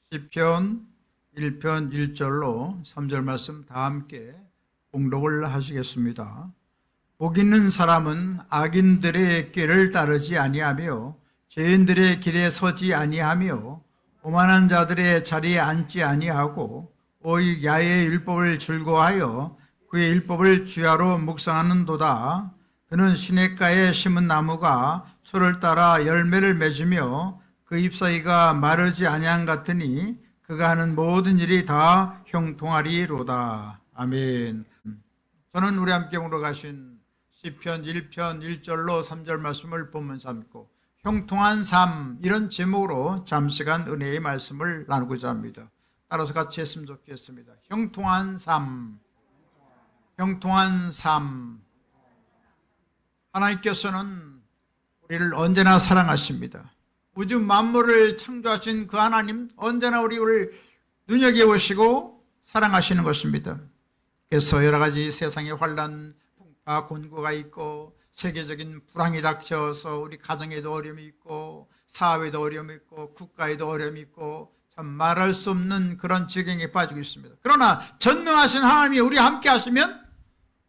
시편 1편 1절로 3절 말씀 다 함께 봉독을 하시겠습니다. 복 있는 사람은 악인들의 길을 따르지 아니하며 죄인들의 길에 서지 아니하며 오만한 자들의 자리에 앉지 아니하고 오직 야의 율법을 즐거워하여 그의 율법을 주야로 묵상하는도다. 그는 시냇가에 심은 나무가 철을 따라 열매를 맺으며 그 잎사귀가 마르지 아니한 같으니 그가 하는 모든 일이 다 형통하리로다. 아멘. 저는 우리 함께 묵상하신 시편 1편 1절로 3절 말씀을 본문 삼고 형통한 삶, 이런 제목으로 잠시간 은혜의 말씀을 나누고자 합니다. 따라서 같이 했으면 좋겠습니다. 형통한 삶, 형통한 삶. 하나님께서는 우리를 언제나 사랑하십니다. 우주 만물을 창조하신 그 하나님, 언제나 우리를 눈여겨보시고 사랑하시는 것입니다. 그래서 여러 가지 세상의 환난, 풍파, 곤고가 있고 세계적인 불황이 닥쳐서 우리 가정에도 어려움이 있고 사회에도 어려움이 있고 국가에도 어려움이 있고 참 말할 수 없는 그런 지경에 빠지고 있습니다. 그러나 전능하신 하나님이 우리와 함께 하시면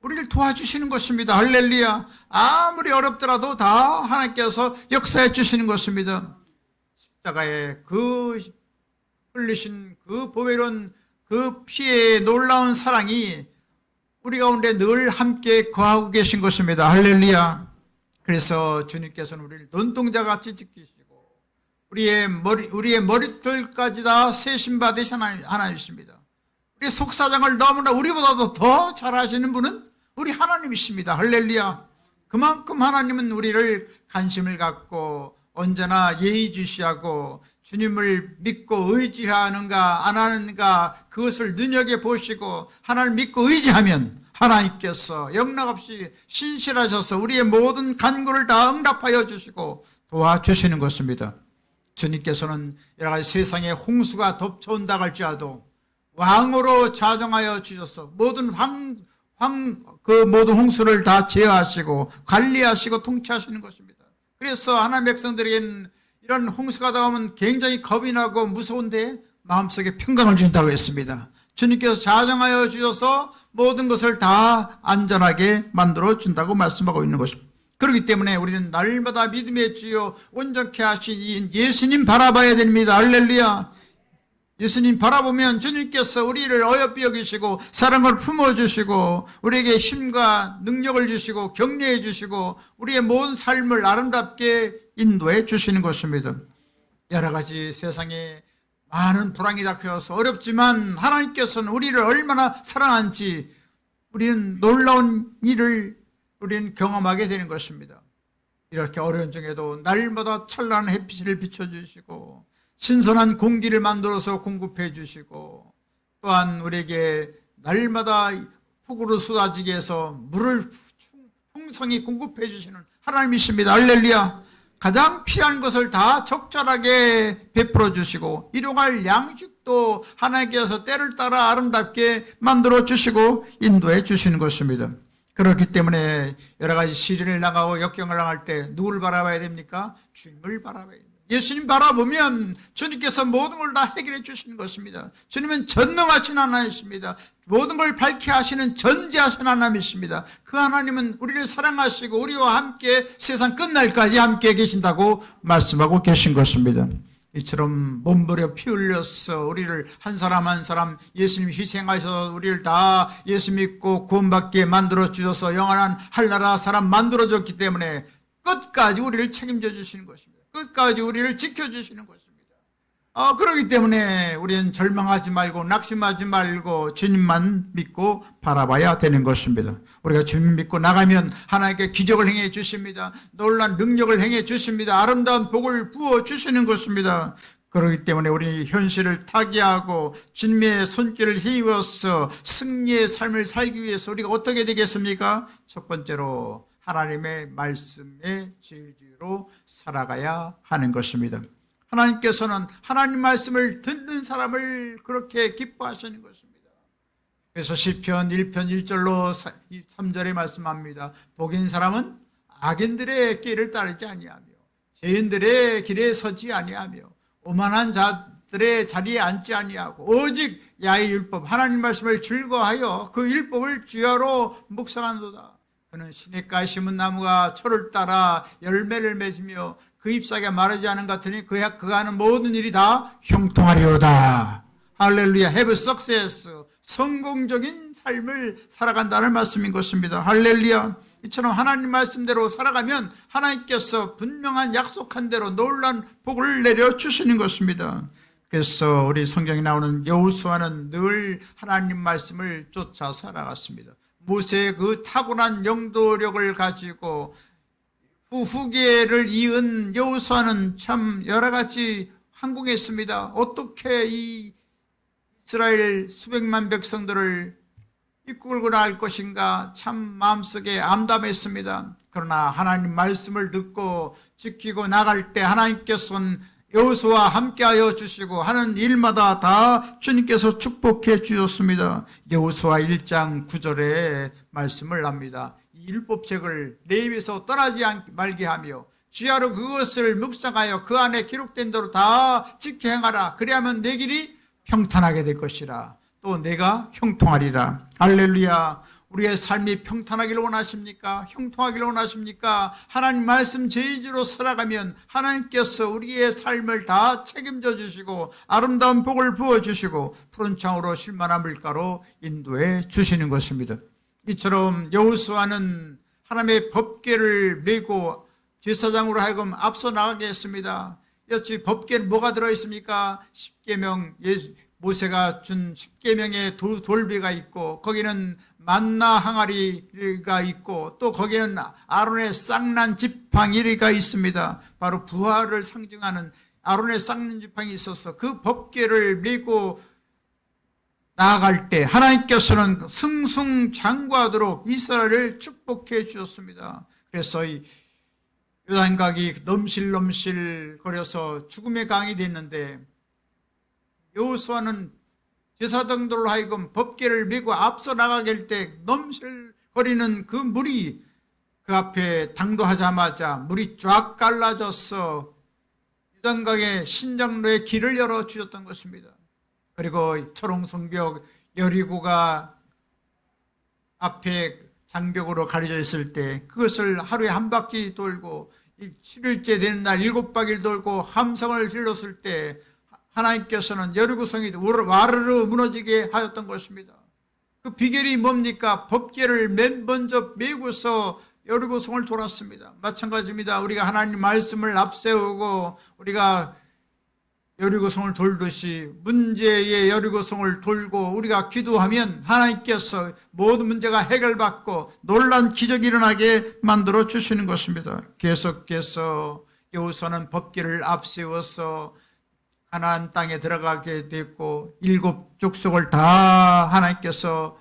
우리를 도와주시는 것입니다. 할렐루야. 아무리 어렵더라도 다 하나님께서 역사해 주시는 것입니다. 십자가에 그 흘리신 그 보배로운 그 피의 놀라운 사랑이 우리 가운데 늘 함께 거하고 계신 것입니다. 할렐루야. 그래서 주님께서는 우리를 눈동자같이 지키시고 우리의 머리털까지 다 세심받으신 하나님이십니다. 우리의 속사정을 너무나 우리보다도 더 잘하시는 분은 우리 하나님이십니다. 할렐루야. 그만큼 하나님은 우리를 관심을 갖고 언제나 예의주시하고 주님을 믿고 의지하는가 안 하는가 그것을 눈여겨보시고 하나님을 믿고 의지하면 하나님께서 영락없이 신실하셔서 우리의 모든 간구를 다 응답하여 주시고 도와주시는 것입니다. 주님께서는 여러 가지 세상에 홍수가 덮쳐온다고 할지라도 왕으로 자정하여 주셔서 모든 모든 홍수를 다 제어하시고 관리하시고 통치하시는 것입니다. 그래서 하나님의 백성들에게는 이런 홍수가 다가오면 굉장히 겁이 나고 무서운데 마음속에 평강을 준다고 했습니다. 주님께서 자정하여 주셔서 모든 것을 다 안전하게 만들어 준다고 말씀하고 있는 것입니다. 그렇기 때문에 우리는 날마다 믿음의 주여 온전케 하신 예수님 바라봐야 됩니다. 할렐루야. 예수님 바라보면 주님께서 우리를 어여삐 여기시고 사랑을 품어주시고 우리에게 힘과 능력을 주시고 격려해 주시고 우리의 모든 삶을 아름답게 인도해 주시는 것입니다. 여러 가지 세상에 많은 불황이 닥쳐서 어렵지만 하나님께서는 우리를 얼마나 사랑한지 우리는 놀라운 일을 우리는 경험하게 되는 것입니다. 이렇게 어려운 중에도 날마다 찬란한 햇빛을 비춰주시고 신선한 공기를 만들어서 공급해 주시고 또한 우리에게 날마다 폭우로 쏟아지게 해서 물을 풍성히 공급해 주시는 하나님이십니다. 할렐루야. 가장 필요한 것을 다 적절하게 베풀어 주시고 일용할 양식도 하나님께서 때를 따라 아름답게 만들어 주시고 인도해 주시는 것입니다. 그렇기 때문에 여러 가지 시련을 당하고 역경을 당할 때 누구를 바라봐야 됩니까? 주님을 바라봐야 됩니다. 예수님 바라보면 주님께서 모든 걸 다 해결해 주시는 것입니다. 주님은 전능하신 하나님이십니다. 모든 걸 밝게 하시는 전지하신 하나님이십니다. 그 하나님은 우리를 사랑하시고 우리와 함께 세상 끝날까지 함께 계신다고 말씀하고 계신 것입니다. 이처럼 몸부려 피 흘려서 우리를 한 사람 한 사람 예수님 희생하셔서 우리를 다 예수 믿고 구원받게 만들어 주셔서 영원한 한나라 사람 만들어 줬기 때문에 끝까지 우리를 책임져 주시는 것입니다. 끝까지 우리를 지켜주시는 것입니다. 그렇기 때문에 우리는 절망하지 말고 낙심하지 말고 주님만 믿고 바라봐야 되는 것입니다. 우리가 주님 믿고 나가면 하나님께 기적을 행해 주십니다. 놀라운 능력을 행해 주십니다. 아름다운 복을 부어 주시는 것입니다. 그렇기 때문에 우리 현실을 타개하고 주님의 손길을 힘입어서 승리의 삶을 살기 위해서 우리가 어떻게 되겠습니까? 첫 번째로 하나님의 말씀의 진리로 살아가야 하는 것입니다. 하나님께서는 하나님 말씀을 듣는 사람을 그렇게 기뻐하시는 것입니다. 그래서 시편 1편 1절로 3절에 말씀합니다. 복 있는 사람은 악인들의 길을 따르지 아니하며 죄인들의 길에 서지 아니하며 오만한 들의 자리에 앉지 아니하고 오직 야의 율법 하나님 말씀을 즐거워하여 그 율법을 주야로 묵상하노다. 그는 시냇가에 심은 나무가 철을 따라 열매를 맺으며 그 잎사귀가 마르지 않은 것 같으니 그가 하는 모든 일이 다 형통하리로다. 할렐루야. have success. 성공적인 삶을 살아간다는 말씀인 것입니다. 할렐루야. 이처럼 하나님 말씀대로 살아가면 하나님께서 분명한 약속한 대로 놀라운 복을 내려주시는 것입니다. 그래서 우리 성경에 나오는 여호수아는 늘 하나님 말씀을 쫓아 살아갔습니다. 모세의 그 타고난 영도력을 가지고 후계를 이은 여호수아는 참 여러 가지 항공했습니다. 어떻게 이 이스라엘 수백만 백성들을 이끌고 나갈 것인가 참 마음속에 암담했습니다. 그러나 하나님 말씀을 듣고 지키고 나갈 때 하나님께서는 여호수아와 함께하여 주시고 하는 일마다 다 주님께서 축복해 주셨습니다. 여호수아 1장 9절에 말씀을 합니다. 이 율법책을 내 입에서 떠나지 말게 하며 주야로 그것을 묵상하여 그 안에 기록된 대로 다 지켜 행하라. 그리하면 내 길이 평탄하게 될 것이라. 또 내가 형통하리라. 할렐루야. 우리의 삶이 평탄하기를 원하십니까? 형통하기를 원하십니까? 하나님 말씀 제의지로 살아가면 하나님께서 우리의 삶을 다 책임져 주시고 아름다운 복을 부어주시고 푸른 창으로 쉴만한 물가로 인도해 주시는 것입니다. 이처럼 여호수아는 하나님의 법궤를 메고 제사장으로 하여금 앞서 나가게 했습니다. 여기 법궤는 뭐가 들어있습니까? 십계명, 모세가 준 십계명의 돌비가 있고 거기는 만나 항아리가 있고 또 거기는 아론의 쌍난 지팡이가 있습니다. 바로 부활을 상징하는 아론의 쌍난 지팡이 있어서 그 법궤를 메고 나아갈 때 하나님께서는 승승장구하도록 이스라엘을 축복해 주셨습니다. 그래서 이 요단강이 넘실넘실 거려서 죽음의 강이 됐는데 여호수아는 제사장들로 하여금 법궤를 메고 앞서 나가게 할 때 넘실거리는 그 물이 그 앞에 당도하자마자 물이 쫙 갈라져서 요단강의 신장로의 길을 열어주셨던 것입니다. 그리고 초롱성벽 여리고가 앞에 장벽으로 가려져 있을 때 그것을 하루에 한 바퀴 돌고 7일째 되는 날 7바퀴를 돌고 함성을 질렀을 때 하나님께서는 여리고성이 와르르 무너지게 하였던 것입니다. 그 비결이 뭡니까? 법궤를 맨 먼저 메고서 여리고성을 돌았습니다. 마찬가지입니다. 우리가 하나님 말씀을 앞세우고 우리가 여리고성을 돌듯이 문제의 여리고성을 돌고 우리가 기도하면 하나님께서 모든 문제가 해결받고 놀라운 기적이 일어나게 만들어 주시는 것입니다. 계속해서 여호수아는 법궤를 앞세워서 가나안 땅에 들어가게 됐고 7 족속을 다 하나님께서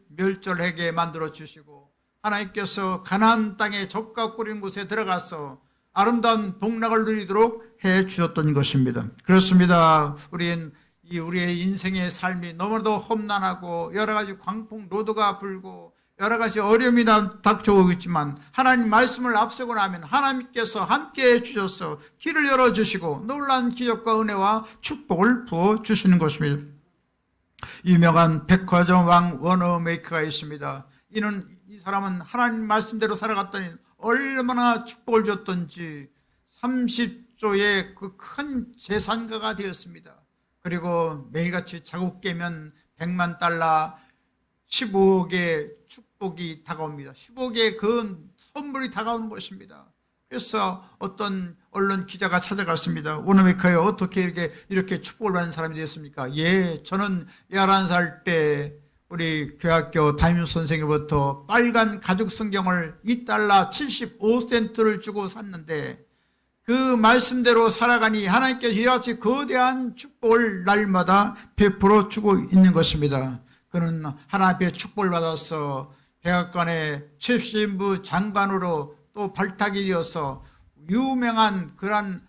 멸절하게 만들어 주시고 하나님께서 가나안 땅에 젖과 꿀인 곳에 들어가서 아름다운 복락을 누리도록 해 주셨던 것입니다. 그렇습니다. 우리의 인생의 삶이 너무나도 험난하고 여러 가지 광풍 노도가 불고 여러 가지 어려움이 닥쳐오고 있지만 하나님 말씀을 앞세고 나면 하나님께서 함께해 주셔서 길을 열어주시고 놀라운 기적과 은혜와 축복을 부어주시는 것입니다. 유명한 백화점 왕 워너메이커가 있습니다. 이 사람은 하나님 말씀대로 살아갔더니 얼마나 축복을 줬던지 30조의 그 큰 재산가가 되었습니다. 그리고 매일같이 자국 깨면 100만 달러 15억의 축복이 다가옵니다. 15억의 그 선물이 다가오는 것입니다. 그래서 어떤 언론 기자가 찾아갔습니다. 워너메이커요, 어떻게 이렇게 축복을 받는 사람이 되었습니까? 예, 저는 11살 때 우리 교학교 담임 선생님부터 빨간 가죽 성경을 2달러 75센트를 주고 샀는데 그 말씀대로 살아가니 하나님께서 이같이 거대한 축복을 날마다 베풀어 주고 있는 것입니다. 그는 하나님의 축복을 받아서 백악관의 최신부 장관으로 또 발탁이 되어서 유명한 그러한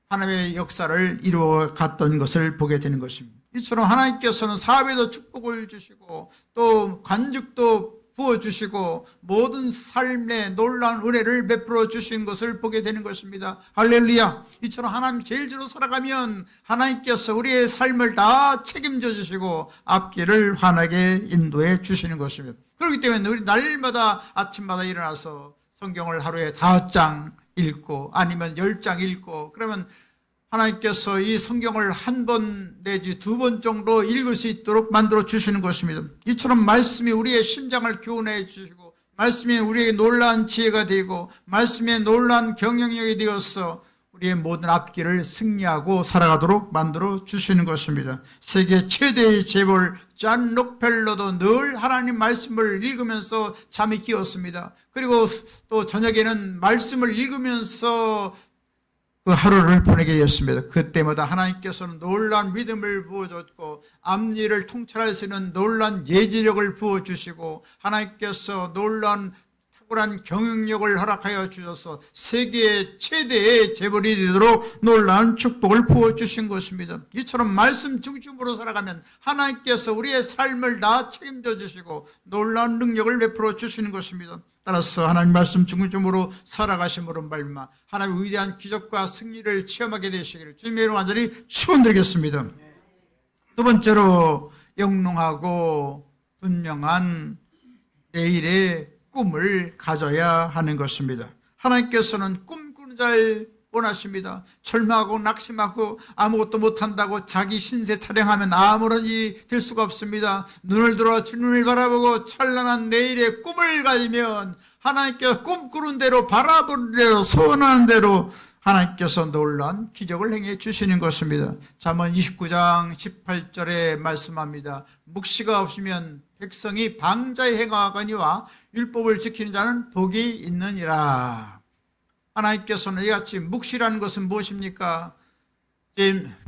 하나님의 역사를 이루어 갔던 것을 보게 되는 것입니다. 이처럼 하나님께서는 사업에도 축복을 주시고 또 관직도 부어주시고 모든 삶에 놀라운 은혜를 베풀어 주신 것을 보게 되는 것입니다. 할렐루야. 이처럼 하나님 계획대로 살아가면 하나님께서 우리의 삶을 다 책임져 주시고 앞길을 환하게 인도해 주시는 것입니다. 그렇기 때문에 우리 날마다 아침마다 일어나서 성경을 하루에 5장 읽고 아니면 10장 읽고, 그러면 하나님께서 이 성경을 한 번 내지 2번 정도 읽을 수 있도록 만들어 주시는 것입니다. 이처럼 말씀이 우리의 심장을 교훈해 주시고, 말씀이 우리에게 놀라운 지혜가 되고, 말씀에 놀라운 경영력이 되어서 우리의 모든 앞길을 승리하고 살아가도록 만들어 주시는 것입니다. 세계 최대의 재벌 존 록펠러도 늘 하나님 말씀을 읽으면서 잠이 끼었습니다. 그리고 또 저녁에는 말씀을 읽으면서 그 하루를 보내게 되었습니다. 그때마다 하나님께서는 놀라운 믿음을 부어줬고, 앞일을 통찰할 수 있는 놀라운 예지력을 부어주시고, 하나님께서 놀라운 탁월한 경영력을 허락하여 주셔서 세계 최대의 재벌이 되도록 놀라운 축복을 부어주신 것입니다. 이처럼 말씀 중심으로 살아가면 하나님께서 우리의 삶을 다 책임져 주시고 놀라운 능력을 베풀어 주시는 것입니다. 따라서 하나님 말씀 중심으로 살아가심으로 말미암아 하나님의 위대한 기적과 승리를 체험하게 되시기를 주님의 이름으로 완전히 축원드리겠습니다. 두 번째로 영롱하고 분명한 내일의 꿈을 가져야 하는 것입니다. 하나님께서는 꿈꾸는 자를 원하십니다. 절망하고 낙심하고 아무것도 못한다고 자기 신세 타령하면 아무런 일이 될 수가 없습니다. 눈을 들어 주님을 바라보고 찬란한 내일의 꿈을 가지면 하나님께서 꿈꾸는 대로, 바라보는 대로, 소원하는 대로 하나님께서 놀라운 기적을 행해 주시는 것입니다. 잠언 29장 18절에 말씀합니다. 묵시가 없으면 백성이 방자에 행하거니와 율법을 지키는 자는 복이 있느니라. 하나님께서는 이같이 묵시라는 것은 무엇입니까?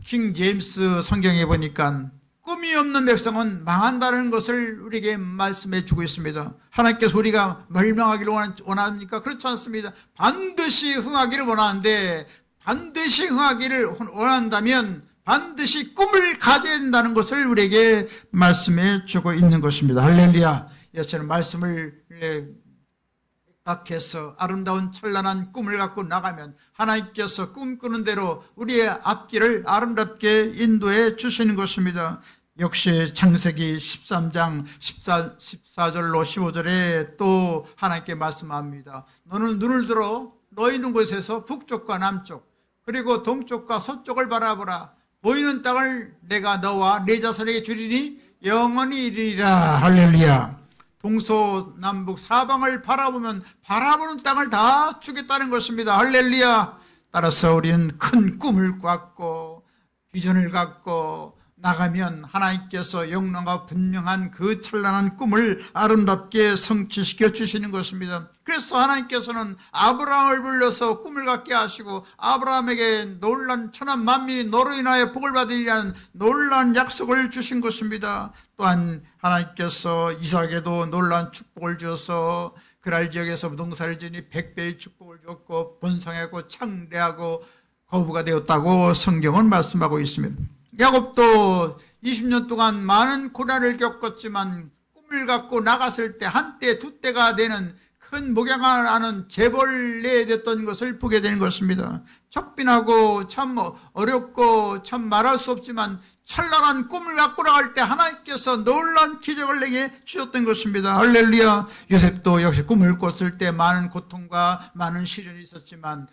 킹 제임스 성경에 보니까 꿈이 없는 백성은 망한다는 것을 우리에게 말씀해 주고 있습니다. 하나님께서 우리가 멸망하기를 원합니까? 그렇지 않습니다. 반드시 흥하기를 원하는데, 반드시 흥하기를 원한다면 반드시 꿈을 가져야 된다는 것을 우리에게 말씀해 주고 있는 것입니다. 할렐루야. 이처럼 말씀을 각해서 아름다운 찬란한 꿈을 갖고 나가면 하나님께서 꿈꾸는 대로 우리의 앞길을 아름답게 인도해 주시는 것입니다. 역시 창세기 13장 14절로 15절에 또 하나님께 말씀합니다. 너는 눈을 들어 너희 있는 곳에서 북쪽과 남쪽 그리고 동쪽과 서쪽을 바라보라. 보이는 땅을 내가 너와 네 자손에게 주리니 영원히 이르리라. 할렐루야. 동서남북 사방을 바라보면 바라보는 땅을 다 주겠다는 것입니다. 할렐루야. 따라서 우리는 큰 꿈을 갖고 비전을 갖고 나가면 하나님께서 영롱하고 분명한 그 찬란한 꿈을 아름답게 성취시켜 주시는 것입니다. 그래서 하나님께서는 아브라함을 불러서 꿈을 갖게 하시고 아브라함에게 놀란 천한 만민이 너로 인하여 복을 받으리라는 놀란 약속을 주신 것입니다. 또한 하나님께서 이삭에도 놀란 축복을 주어서 그랄 지역에서 농사를 지니 100배의 축복을 주었고 번성하고 창대하고 거부가 되었다고 성경은 말씀하고 있습니다. 야곱도 20년 동안 많은 고난을 겪었지만 꿈을 갖고 나갔을 때 한때 두 때가 되는 큰 목양을 하는 재벌에 됐던 것을 보게 되는 것입니다. 척빈하고 참 어렵고 참 말할 수 없지만 찬란한 꿈을 갖고 나갈 때 하나님께서 놀라운 기적을 내게 주셨던 것입니다. 할렐루야. 요셉도 역시 꿈을 꿨을 때 많은 고통과 많은 시련이 있었지만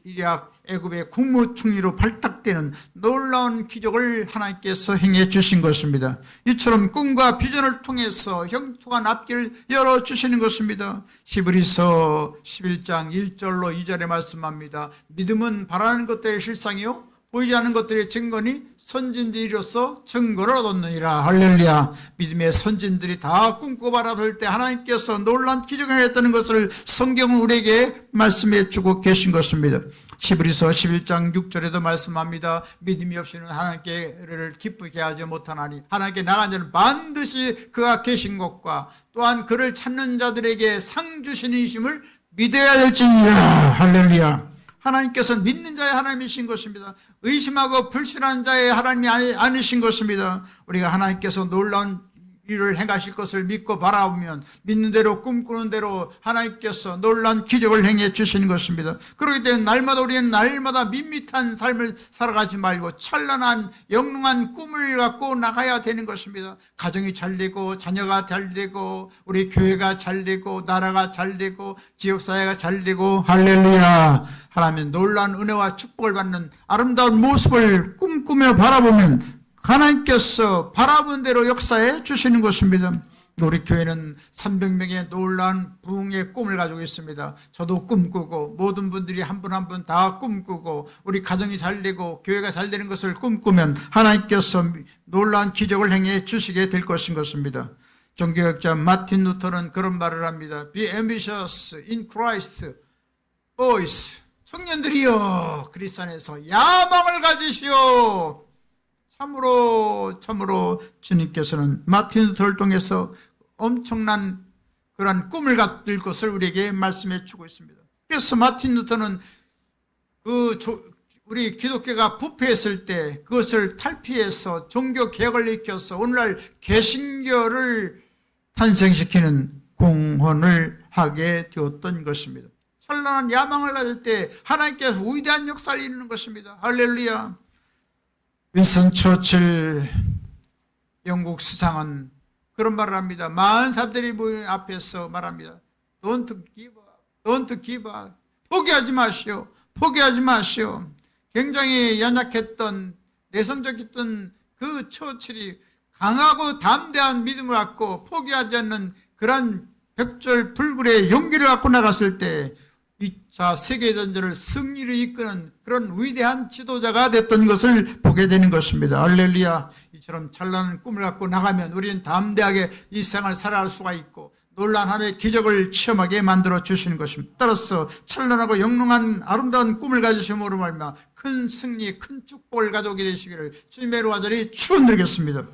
이리악 애굽의 국무총리로 발탁되는 놀라운 기적을 하나님께서 행해 주신 것입니다. 이처럼 꿈과 비전을 통해서 형통한 앞길을 열어주시는 것입니다. 히브리서 11장 1절로 2절에 말씀합니다. 믿음은 바라는 것들의 실상이요 보이지 않는 것들의 증거니 선진들이로서 증거를 얻었느니라. 할렐루야. 믿음의 선진들이 다 꿈꾸고 바라볼 때 하나님께서 놀라운 기적을 했다는 것을 성경은 우리에게 말씀해 주고 계신 것입니다. 히브리서 11장 6절에도 말씀합니다. 믿음이 없이는 하나님께를 기쁘게 하지 못하나니 하나님께 나간 자는 반드시 그가 계신 것과 또한 그를 찾는 자들에게 상 주시는 이심을 믿어야 될지니라. 할렐루야. 하나님께서는 믿는 자의 하나님이신 것입니다. 의심하고 불신한 자의 하나님이 아니신 것입니다. 우리가 하나님께서 놀라운 일을 행하실 것을 믿고 바라보면 믿는 대로 꿈꾸는 대로 하나님께서 놀라운 기적을 행해 주시는 것입니다. 그렇기 때문에 날마다 우리는 날마다 밋밋한 삶을 살아가지 말고 찬란한 영롱한 꿈을 갖고 나가야 되는 것입니다. 가정이 잘 되고 자녀가 잘 되고 우리 교회가 잘 되고 나라가 잘 되고 지역사회가 잘 되고 할렐루야, 하나님 놀라운 은혜와 축복을 받는 아름다운 모습을 꿈꾸며 바라보면 하나님께서 바라본 대로 역사해 주시는 것입니다. 우리 교회는 300명의 놀라운 부흥의 꿈을 가지고 있습니다. 저도 꿈꾸고 모든 분들이 한 분 한 분 다 꿈꾸고 우리 가정이 잘 되고 교회가 잘 되는 것을 꿈꾸면 하나님께서 놀라운 기적을 행해 주시게 될 것인 것입니다. 종교학자 마틴 루터는 그런 말을 합니다. Be ambitious in Christ, boys. 청년들이여 그리스도 안에서 야망을 가지시오. 참으로 주님께서는 마틴 루터를 통해서 엄청난 그러한 꿈을 갖을 것을 우리에게 말씀해 주고 있습니다. 그래서 마틴 루터는 우리 기독교가 부패했을 때 그것을 탈피해서 종교 개혁을 일으켜서 오늘날 개신교를 탄생시키는 공헌을 하게 되었던 것입니다. 찬란한 야망을 가질 때 하나님께서 위대한 역사를 이루는 것입니다. 할렐루야. 윈스턴 처칠 영국 수상은 그런 말을 합니다. 많은 사람들이 모인 앞에서 말합니다. Don't give up, don't give up. 포기하지 마시오, 포기하지 마시오. 굉장히 연약했던 내성적이었던 그 처칠이 강하고 담대한 믿음을 갖고 포기하지 않는 그런 백절불굴의 용기를 갖고 나갔을 때 2차 세계전쟁을 승리로 이끄는 그런 위대한 지도자가 됐던 것을 보게 되는 것입니다. 할렐루야. 이처럼 찬란한 꿈을 갖고 나가면 우리는 담대하게 이 생을 살아갈 수가 있고 놀라운 하나님의 기적을 체험하게 만들어 주시는 것입니다. 따라서 찬란하고 영롱한 아름다운 꿈을 가지심으로 말미암아 큰 승리, 큰 축복을 가져오게 되시기를 주님의 이름으로 간절히 축원드리겠습니다.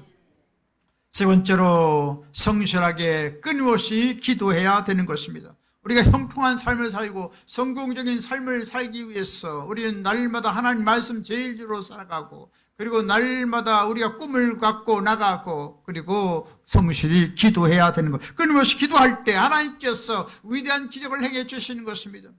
세 번째로 성실하게 끊임없이 기도해야 되는 것입니다. 우리가 형통한 삶을 살고 성공적인 삶을 살기 위해서 우리는 날마다 하나님 말씀 제일주로 살아가고 그리고 날마다 우리가 꿈을 갖고 나가고 그리고 성실히 기도해야 되는 것. 끊임없이 기도할 때 하나님께서 위대한 기적을 행해 주시는 것입니다.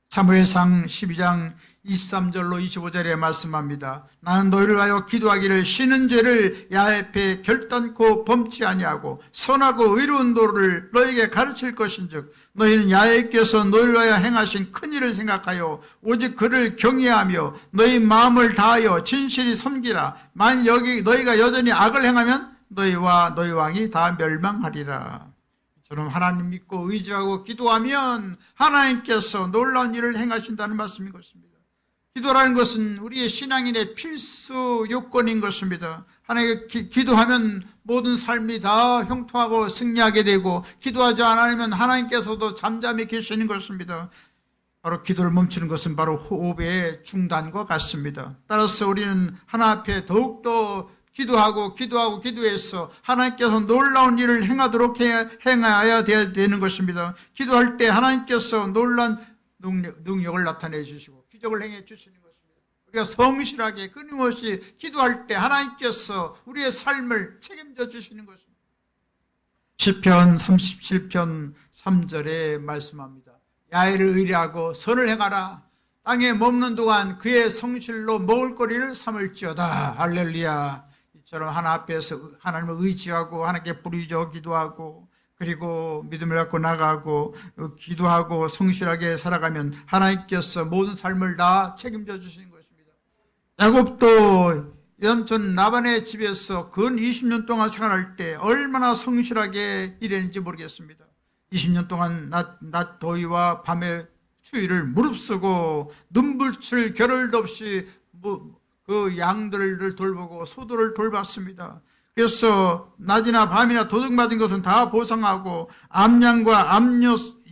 사무엘상 12장 23절로 25절에 말씀합니다. 나는 너희를 하여 기도하기를 쉬는 죄를 야훼 결단코 범치 아니하고 선하고 의로운 도를 너희에게 가르칠 것인즉 너희는 야훼께서 너희를 하여 행하신 큰 일을 생각하여 오직 그를 경외하며 너희 마음을 다하여 진실히 섬기라. 만일 너희가 여전히 악을 행하면 너희와 너희 왕이 다 멸망하리라. 저는 하나님 믿고 의지하고 기도하면 하나님께서 놀라운 일을 행하신다는 말씀인 것입니다. 기도라는 것은 우리의 신앙인의 필수 요건인 것입니다. 하나님께 기도하면 모든 삶이 다 형통하고 승리하게 되고 기도하지 않으면 하나님께서도 잠잠히 계시는 것입니다. 바로 기도를 멈추는 것은 바로 호흡의 중단과 같습니다. 따라서 우리는 하나님 앞에 더욱더 기도해서 하나님께서 놀라운 일을 행하여야 되는 것입니다. 기도할 때 하나님께서 놀라운 능력을 나타내 주시고 기적을 행해 주시는 것입니다. 우리가 성실하게 끊임없이 기도할 때 하나님께서 우리의 삶을 책임져 주시는 것입니다. 시편 37편 3절에 말씀합니다. 야훼를 의뢰하고 선을 행하라. 땅에 머무는 동안 그의 성실로 먹을거리를 삼을지어다. 할렐루야. 이처럼 하나님 앞에서 하나님을 의지하고 하나님께 부르짖어 기도하고 그리고 믿음을 갖고 나가고 기도하고 성실하게 살아가면 하나님께서 모든 삶을 다 책임져 주시는 것입니다. 야곱도 삼촌 라반의 집에서 근 20년 동안 생활할 때 얼마나 성실하게 일했는지 모르겠습니다. 20년 동안 낮 더위와 밤의 추위를 무릅쓰고 눈불칠 겨를도 없이 그 양들을 돌보고 소들을 돌봤습니다. 그래서 낮이나 밤이나 도둑맞은 것은 다 보상하고 암양과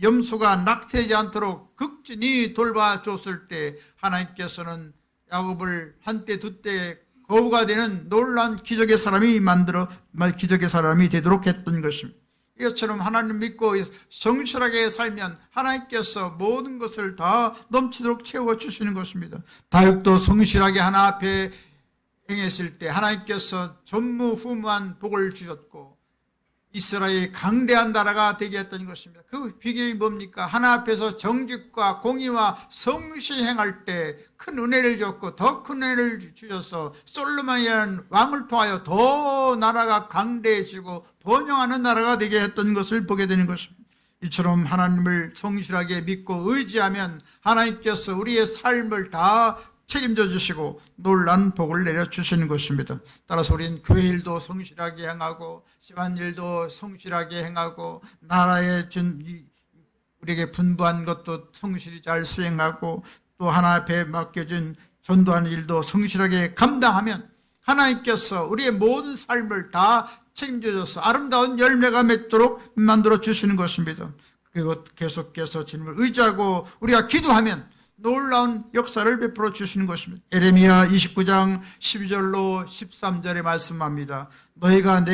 염소가 낙태하지 않도록 극진히 돌봐줬을 때 하나님께서는 야곱을 한때 두때 거부가 되는 놀라운 기적의 사람이 되도록 했던 것입니다. 이것처럼 하나님 믿고 성실하게 살면 하나님께서 모든 것을 다 넘치도록 채워주시는 것입니다. 다윗도 성실하게 하나님 앞에 행했을 때 하나님께서 전무후무한 복을 주셨고 이스라엘이 강대한 나라가 되게 했던 것입니다. 그 비결이 뭡니까? 하나 앞에서 정직과 공의와 성실히 행할 때 큰 은혜를 줬고 더 큰 은혜를 주셔서 솔로몬이라는 왕을 통하여 더 나라가 강대해지고 번영하는 나라가 되게 했던 것을 보게 되는 것입니다. 이처럼 하나님을 성실하게 믿고 의지하면 하나님께서 우리의 삶을 다 책임져 주시고 놀라운 복을 내려주시는 것입니다. 따라서 우리는 교회 일도 성실하게 행하고 집안일도 성실하게 행하고 나라에 우리에게 분부한 것도 성실히 잘 수행하고 또 하나 앞에 맡겨진 전도하는 일도 성실하게 감당하면 하나님께서 우리의 모든 삶을 다 책임져 줘서 아름다운 열매가 맺도록 만들어 주시는 것입니다. 그리고 계속해서 주님을 의지하고 우리가 기도하면 놀라운 역사를 베풀어 주시는 것입니다. 에레미야 29장 12절로 13절에 말씀합니다. 너희가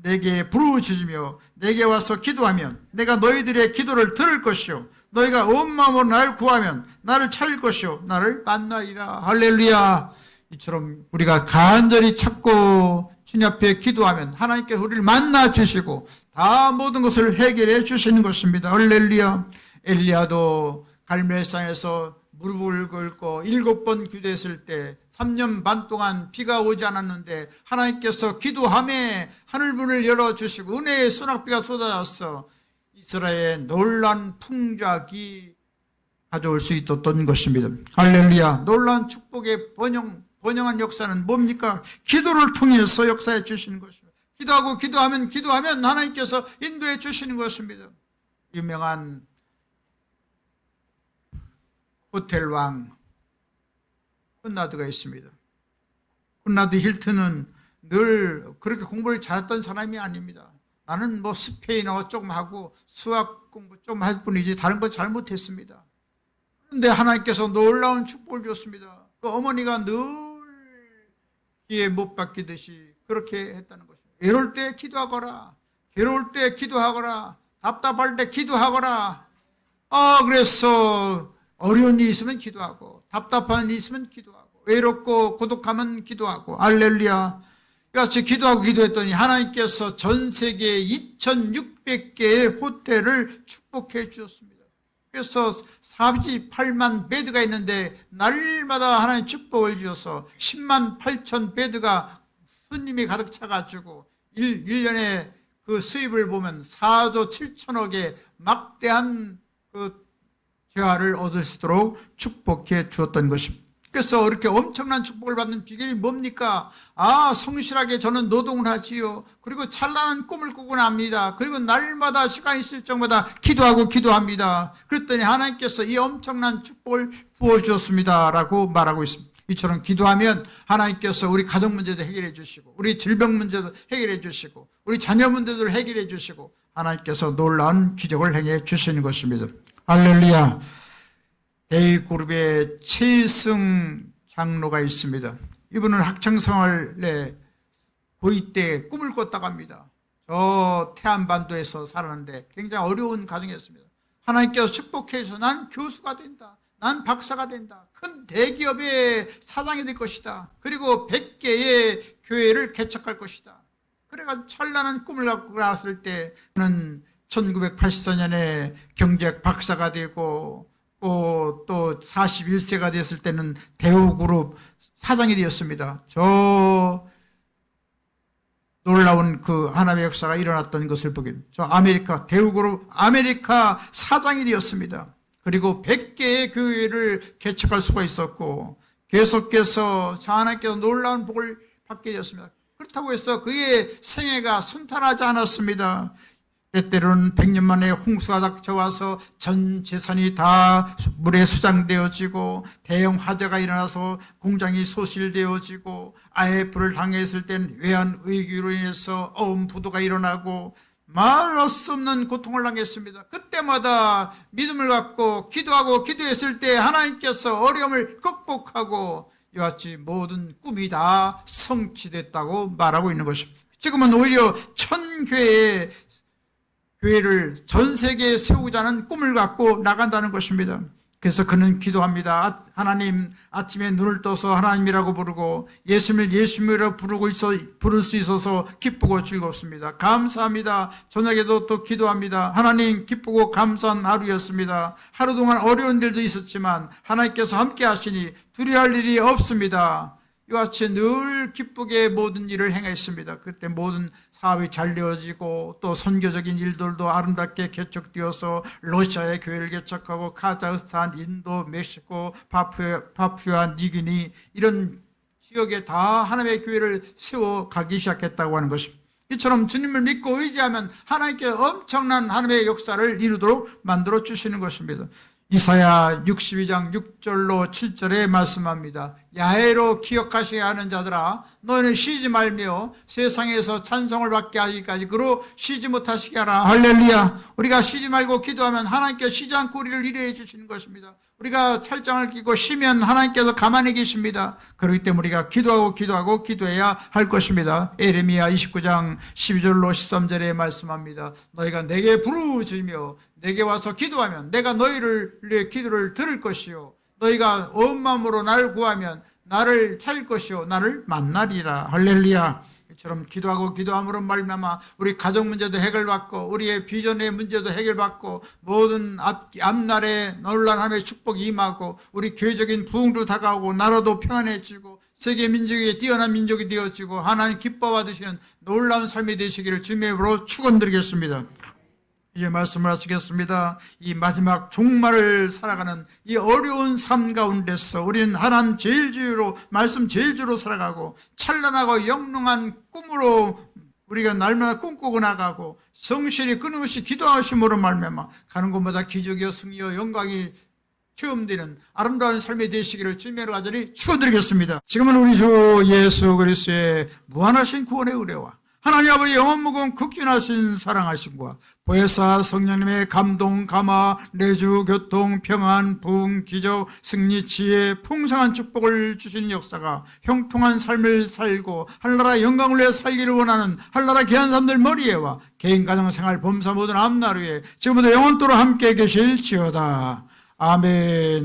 내게 부르짖으며 내게 와서 기도하면 내가 너희들의 기도를 들을 것이요 너희가 온 마음으로 나를 구하면 나를 찾을 것이요 나를 만나리라. 할렐루야. 이처럼 우리가 간절히 찾고 주님 앞에 기도하면 하나님께서 우리를 만나 주시고 다 모든 것을 해결해 주시는 것입니다. 할렐루야. 엘리야도 갈멜산에서 무릎을 꿇고 7번 기도했을 때 3년 반 동안 비가 오지 않았는데 하나님께서 기도함에 하늘문을 열어주시고 은혜의 소낙비가 쏟아졌어 이스라엘의 놀라운 풍작이 가져올 수 있었던 것입니다. 할렐루야. 놀라운 축복의 번영한 역사는 뭡니까? 기도를 통해서 역사해 주시는 것입니다. 기도하면 하나님께서 인도해 주시는 것입니다. 유명한 호텔왕 콘라드가 있습니다. 콘라드 힐튼은 늘 그렇게 공부를 잘했던 사람이 아닙니다. 나는 스페인어 조금 하고 수학 공부 좀 할 뿐이지 다른 거 잘 못했습니다. 그런데 하나님께서 놀라운 축복을 줬습니다. 그 어머니가 늘 기회 못 받기듯이 그렇게 했다는 것입니다. 외로울 때 기도하거라. 괴로울 때 기도하거라. 답답할 때 기도하거라. 그래서 어려운 일이 있으면 기도하고 답답한 일이 있으면 기도하고 외롭고 고독하면 기도하고 할렐루야. 같이 기도하고 기도했더니 하나님께서 전 세계 2600개의 호텔을 축복해 주셨습니다. 그래서 48만 베드가 있는데 날마다 하나님 축복을 주셔서 10만 8천 베드가 손님이 가득 차가지고 1년에 그 수입을 보면 4조 7천억의 막대한 그 재화를 얻을 수 있도록 축복해 주었던 것입니다. 그래서 이렇게 엄청난 축복을 받는 비결이 뭡니까? 성실하게 저는 노동을 하지요. 그리고 찬란한 꿈을 꾸곤 합니다. 그리고 날마다 시간 있을 적마다 기도합니다. 그랬더니 하나님께서 이 엄청난 축복을 부어주었습니다 라고 말하고 있습니다. 이처럼 기도하면 하나님께서 우리 가정 문제도 해결해 주시고 우리 질병 문제도 해결해 주시고 우리 자녀 문제도 해결해 주시고 하나님께서 놀라운 기적을 행해 주시는 것입니다. 할렐루야. 대그룹의 최승 장로가 있습니다. 이분은 학창생활에 고2 때 꿈을 꿨다고 합니다. 저 태안반도에서 살았는데 굉장히 어려운 가정이었습니다. 하나님께서 축복해서 난 교수가 된다. 난 박사가 된다. 큰 대기업의 사장이 될 것이다. 그리고 100개의 교회를 개척할 것이다. 그래가지고 찬란한 꿈을 갖고 나왔을 때 그는 1984년에 경제학 박사가 되고 또 41세가 됐을 때는 대우그룹 사장이 되었습니다. 저 놀라운 그 하나님의 역사가 일어났던 것을 보게 저 대우그룹 아메리카 사장이 되었습니다. 그리고 100개의 교회를 개척할 수가 있었고 계속해서 하나님께서 놀라운 복을 받게 되었습니다. 그렇다고 해서 그의 생애가 순탄하지 않았습니다. 때때로는 100년 만에 홍수가 닥쳐와서 전 재산이 다 물에 수장되어지고 대형 화재가 일어나서 공장이 소실되어지고 IMF를 당했을 땐 외환위기로 인해서 어음부도가 일어나고 말할 수 없는 고통을 당했습니다. 그때마다 믿음을 갖고 기도했을 때 하나님께서 어려움을 극복하고 이와 같이 모든 꿈이 다 성취됐다고 말하고 있는 것입니다. 지금은 오히려 1000교회를 전 세계에 세우자는 꿈을 갖고 나간다는 것입니다. 그래서 그는 기도합니다. 하나님, 아침에 눈을 떠서 하나님이라고 부르고 예수님을 예수님이라고 부를 수 있어서 기쁘고 즐겁습니다. 감사합니다. 저녁에도 또 기도합니다. 하나님, 기쁘고 감사한 하루였습니다. 하루 동안 어려운 일도 있었지만 하나님께서 함께 하시니 두려워할 일이 없습니다. 이와 같이 늘 기쁘게 모든 일을 행했습니다. 그때 모든 사업이 잘 되어지고 또 선교적인 일들도 아름답게 개척되어서 러시아의 교회를 개척하고 카자흐스탄, 인도, 멕시코, 파푸아 니기니 이런 지역에 다 하나님의 교회를 세워가기 시작했다고 하는 것입니다. 이처럼 주님을 믿고 의지하면 하나님께 엄청난 하나님의 역사를 이루도록 만들어 주시는 것입니다. 이사야 62장 6절로 7절에 말씀합니다. 야훼로 기억하셔야 하는 자들아, 너희는 쉬지 말며 세상에서 찬송을 받게 하기까지 그로 쉬지 못하시게 하라. 할렐루야. 우리가 쉬지 말고 기도하면 하나님께 쉬지 않고 우리를 일해 주시는 것입니다. 우리가 철장을 끼고 쉬면 하나님께서 가만히 계십니다. 그렇기 때문에 우리가 기도하고 기도해야 할 것입니다. 에레미야 29장 12절로 13절에 말씀합니다. 너희가 내게 부르짖으며 내게 와서 기도하면 내가 너희의 기도를 들을 것이요 너희가 온 마음으로 나를 구하면 나를 찾을 것이요 나를 만나리라. 할렐루야. 이처럼 기도함으로 말미암아 우리 가정 문제도 해결받고 우리의 비전의 문제도 해결받고 모든 앞날에 놀라운 하나님의 축복이 임하고 우리 교회적인 부흥도 다가오고 나라도 평안해지고 세계 민족이 뛰어난 민족이 되어지고 하나님 기뻐받으시는 놀라운 삶이 되시기를 주님의 이름으로 축원드리겠습니다. 이제 말씀을 하시겠습니다. 이 마지막 종말을 살아가는 이 어려운 삶 가운데서 우리는 하나님 제일주의로 말씀 제일주의로 살아가고 찬란하고 영롱한 꿈으로 우리가 날마다 꿈꾸고 나가고 성실히 끊임없이 기도하심으로 말미암아 가는 곳마다 기적이요 승리요 영광이 체험되는 아름다운 삶이 되시기를 주님의 간절히 축원드리겠습니다. 지금은 우리 주 예수 그리스도의 무한하신 구원의 은혜와 하나님 아버지 영원무궁 극진하신 사랑하심과 보혜사 성령님의 감동, 감화, 내주, 교통, 평안, 부흥, 기적, 승리, 지혜, 풍성한 축복을 주시는 역사가 형통한 삶을 살고 한나라 영광을 위해 살기를 원하는 한나라 귀한 사람들 머리에와 개인 가정 생활 범사 모든 앞날 위에 지금부터 영원토록 함께 계실지어다. 아멘.